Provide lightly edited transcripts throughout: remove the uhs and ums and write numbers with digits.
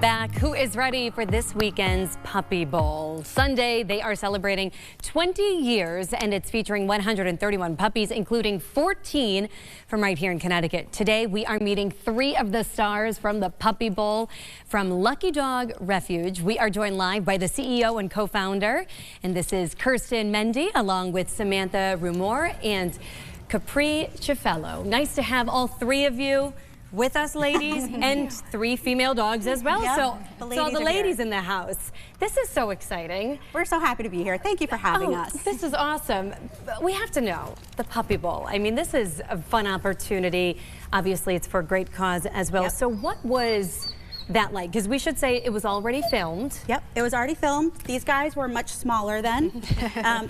back. Who is ready for this weekend's Puppy Bowl? Sunday, they are celebrating 20 years, and it's featuring 131 puppies, including 14 from right here in Connecticut. Today, we are meeting 3 of the stars from the Puppy Bowl from Lucky Dog Refuge. We are joined live by the CEO and co-founder, and this is Kirsten Mendy, along with Samantha Rumor and Capri Cifello. Nice to have all 3 of you with us, ladies, and 3 female dogs as well. Yep, So all the ladies here in the house. This is so exciting. We're so happy to be here. Thank you for having us. This is awesome. We have to know the Puppy Bowl. I mean, this is a fun opportunity. Obviously, it's for a great cause as well. Yep. So what was that like? Because we should say it was already filmed. Yep, it was already filmed. These guys were much smaller then.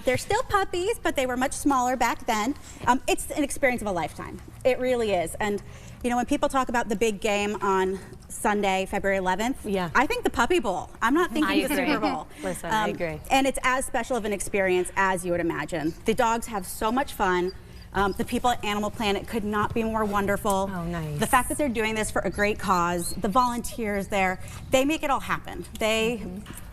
They're still puppies, but they were much smaller back then. It's an experience of a lifetime. It really is. And you know, when people talk about the big game on Sunday, February 11th, yeah, I think the Puppy Bowl. I'm not thinking the Super Bowl. Listen, I agree. And it's as special of an experience as you would imagine. The dogs have so much fun. The people at Animal Planet could not be more wonderful. Oh, nice. The fact that they're doing this for a great cause, the volunteers there, they make it all happen. The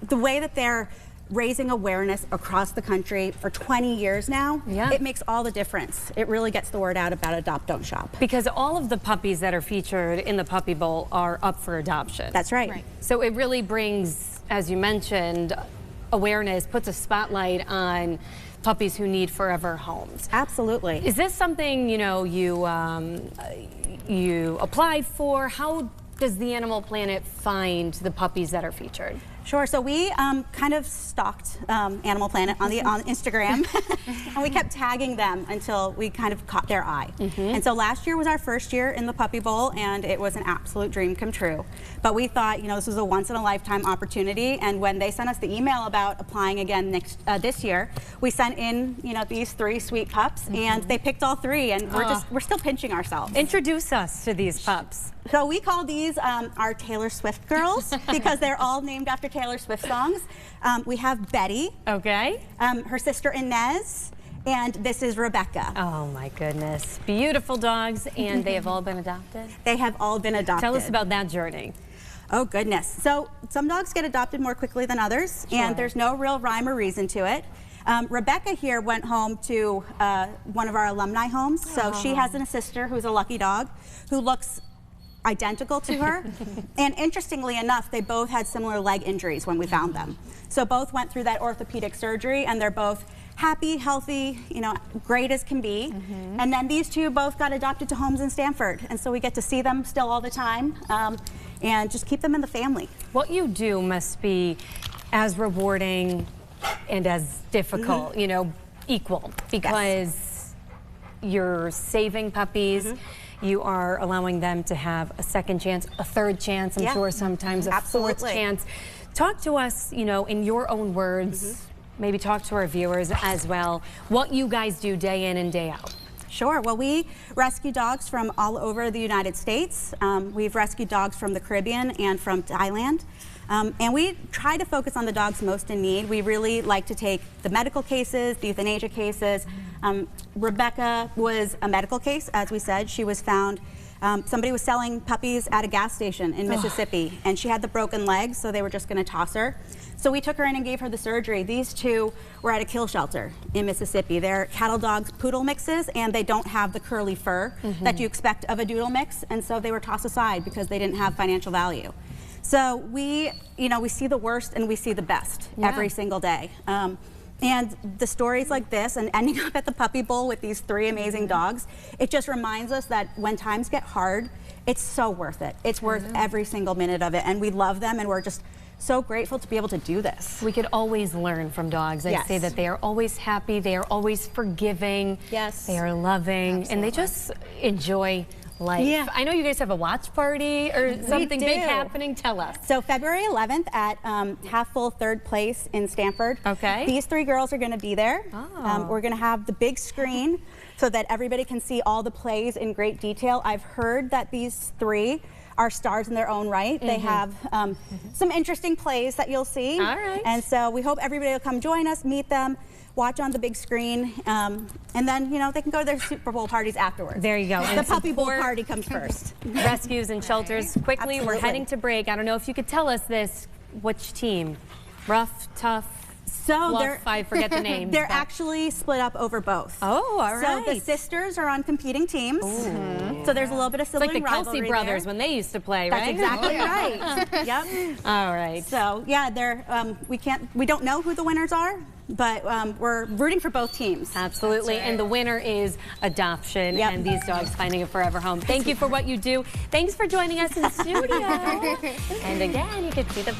way that they're raising awareness across the country for 20 years now, yeah, it makes all the difference. It really gets the word out about Adopt, Don't Shop. Because all of the puppies that are featured in the Puppy Bowl are up for adoption. That's right. So it really brings, as you mentioned, awareness, puts a spotlight on puppies who need forever homes. Absolutely. Is this something, you know, you applied for? How does the Animal Planet find the puppies that are featured? Sure. So we kind of stalked Animal Planet on Instagram, and we kept tagging them until we kind of caught their eye. And so last year was our first year in the Puppy Bowl, and it was an absolute dream come true. But we thought, you know, this was a once-in-a-lifetime opportunity, and when they sent us the email about applying again this year, we sent in, you know, these 3 sweet pups, and they picked all 3, and we're still pinching ourselves. Introduce us to these pups. So we call these our Taylor Swift girls because they're all named after Taylor Swift songs. We have Betty, okay, her sister Inez, and this is Rebecca. Oh my goodness. Beautiful dogs, and they have all been adopted? They have all been adopted. Tell us about that journey. Oh goodness. So some dogs get adopted more quickly than others, and there's no real rhyme or reason to it. Rebecca here went home to one of our alumni homes. So she has a sister who's a lucky dog who looks identical to her. And interestingly enough, they both had similar leg injuries when we found them. So both went through that orthopedic surgery, and they're both happy, healthy, you know, great as can be. And then these 2 both got adopted to homes in Stamford. And so we get to see them still all the time and just keep them in the family. What you do must be as rewarding and as difficult, you know, equal, because you're saving puppies. You are allowing them to have a second chance, a third chance, I'm sure sometimes a fourth chance. Talk to us, you know, in your own words, maybe talk to our viewers as well, what you guys do day in and day out. Sure. Well, we rescue dogs from all over the United States. We've rescued dogs from the Caribbean and from Thailand. And we try to focus on the dogs most in need. We really like to take the medical cases, the euthanasia cases. Rebecca was a medical case, as we said. She was found, somebody was selling puppies at a gas station in Mississippi, and she had the broken legs, so they were just going to toss her. So we took her in and gave her the surgery. These 2 were at a kill shelter in Mississippi. They're cattle dogs poodle mixes, and they don't have the curly fur that you expect of a doodle mix, and so they were tossed aside because they didn't have financial value. So we, you know, we see the worst and we see the best every single day. And the stories like this and ending up at the Puppy Bowl with these 3 amazing dogs, it just reminds us that when times get hard, it's so worth it. It's worth every single minute of it, and we love them, and we're just so grateful to be able to do this. We could always learn from dogs. I say that they are always happy, they are always forgiving, they are loving, and they just enjoy life. Yeah. I know you guys have a watch party or something big happening. Tell us. So February 11th at Half Full Third Place in Stamford. Okay. These 3 girls are going to be there. We're going to have the big screen so that everybody can see all the plays in great detail. I've heard that these 3 are stars in their own right. They have some interesting plays that you'll see. All right. And so we hope everybody will come join us, meet them, watch on the big screen, and then, you know, they can go to their Super Bowl parties afterwards. There you go. The Puppy Bowl party comes first. Rescues and shelters. Quickly, Absolutely. we're heading to break. I don't know if you could tell us this. Which team? Rough, tough, So fluff, I forget the names. they're actually split up over both. Oh, all right. So the sisters are on competing teams. So there's a little bit of It's sibling like the rivalry Kelsey brothers there. when they used to play, That's right? exactly right. Yep. All right. So yeah, they're we don't know who the winners are, but we're rooting for both teams. Absolutely. And the winner is adoption and these dogs finding a forever home. Thank you for what you do. Thanks for joining us in the studio. And again, you can see the